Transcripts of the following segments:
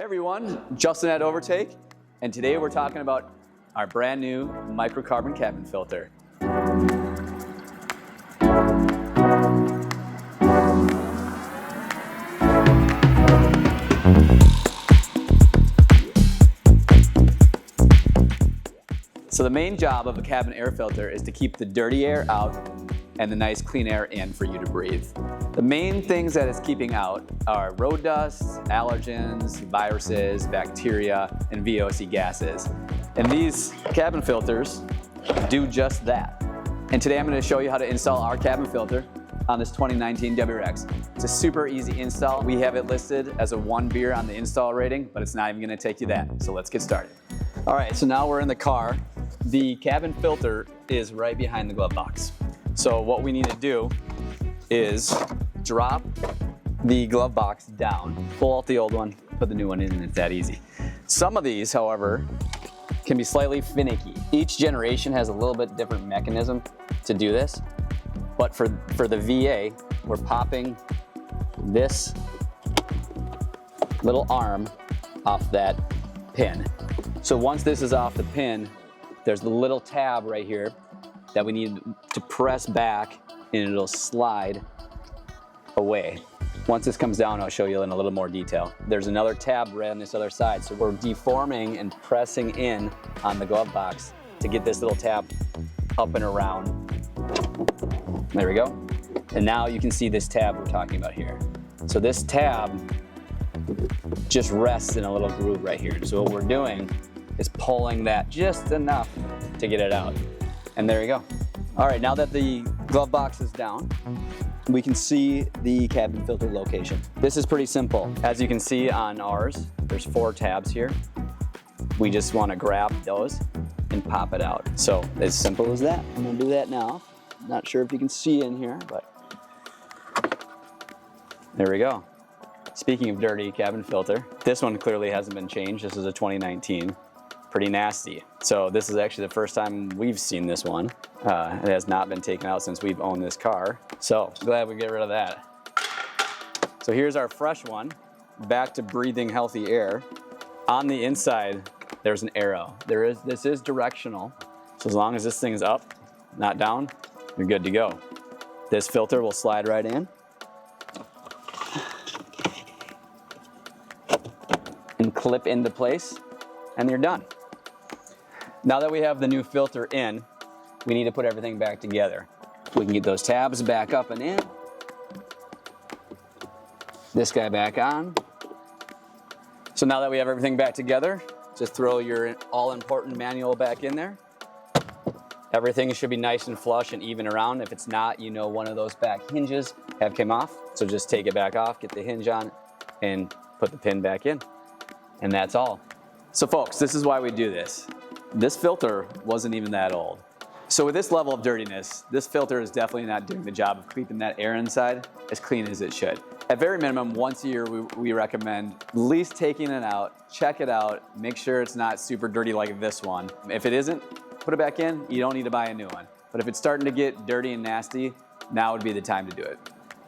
Hey everyone, Justin at Overtake, and today we're talking about our brand new microcarbon cabin filter. So the main job of a cabin air filter is to keep the dirty air out and the nice clean air in for you to breathe. The main things that it's keeping out are road dust, allergens, viruses, bacteria, and VOC gases. And these cabin filters do just that. And today I'm going to show you how to install our cabin filter on this 2019 WRX. It's a super easy install. We have it listed as a 1 beer on the install rating, but it's not even going to take you that. So let's get started. All right, so now we're in the car. The cabin filter is right behind the glove box. So what we need to do is drop the glove box down, pull out the old one, put the new one in, and it's that easy. Some of these, however, can be slightly finicky. Each generation has a little bit different mechanism to do this, but for the VA, we're popping this little arm off that pin. So once this is off the pin, there's the little tab right here that we need to press back and it'll slide away. Once this comes down, I'll show you in a little more detail. There's another tab right on this other side. So we're deforming and pressing in on the glove box to get this little tab up and around. There we go. And now you can see this tab we're talking about here. So this tab just rests in a little groove right here. So what we're doing is pulling that just enough to get it out. And there you go. All right, now that the glove box is down, we can see the cabin filter location. This is pretty simple. As you can see on ours, there's 4 tabs here. We just want to grab those and pop it out. So as simple as that. I'm gonna do that now. Not sure if you can see in here, but there we go. Speaking of dirty cabin filter, this one clearly hasn't been changed. This is a 2019. Pretty nasty. So this is actually the first time we've seen this one. It has not been taken out since we've owned this car. So glad we get rid of that. So here's our fresh one, back to breathing healthy air. On the inside, there's an arrow. This is directional. So as long as this thing's up, not down, you're good to go. This filter will slide right in and clip into place, and you're done. Now that we have the new filter in, we need to put everything back together. We can get those tabs back up and in. This guy back on. So now that we have everything back together, just throw your all-important manual back in there. Everything should be nice and flush and even around. If it's not, you know one of those back hinges have came off. So just take it back off, get the hinge on, and put the pin back in. And that's all. So folks, this is why we do this. This filter wasn't even that old. So with this level of dirtiness, this filter is definitely not doing the job of keeping that air inside as clean as it should. At very minimum, once a year, we recommend at least taking it out, check it out, make sure it's not super dirty like this one. If it isn't, put it back in. You don't need to buy a new one. But if it's starting to get dirty and nasty, now would be the time to do it.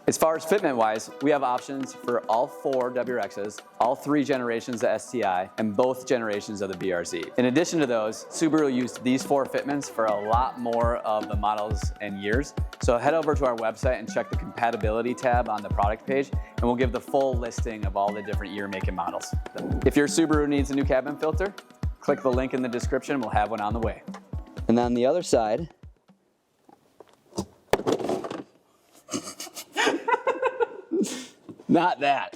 As far as fitment wise, we have options for all 4 WRXs, all 3 generations of STI, and both generations of the BRZ. In addition to those, Subaru used these 4 fitments for a lot more of the models and years. So head over to our website and check the compatibility tab on the product page, and we'll give the full listing of all the different year, make, and models. If your Subaru needs a new cabin filter, click the link in the description, we'll have one on the way. And on the other side, not that.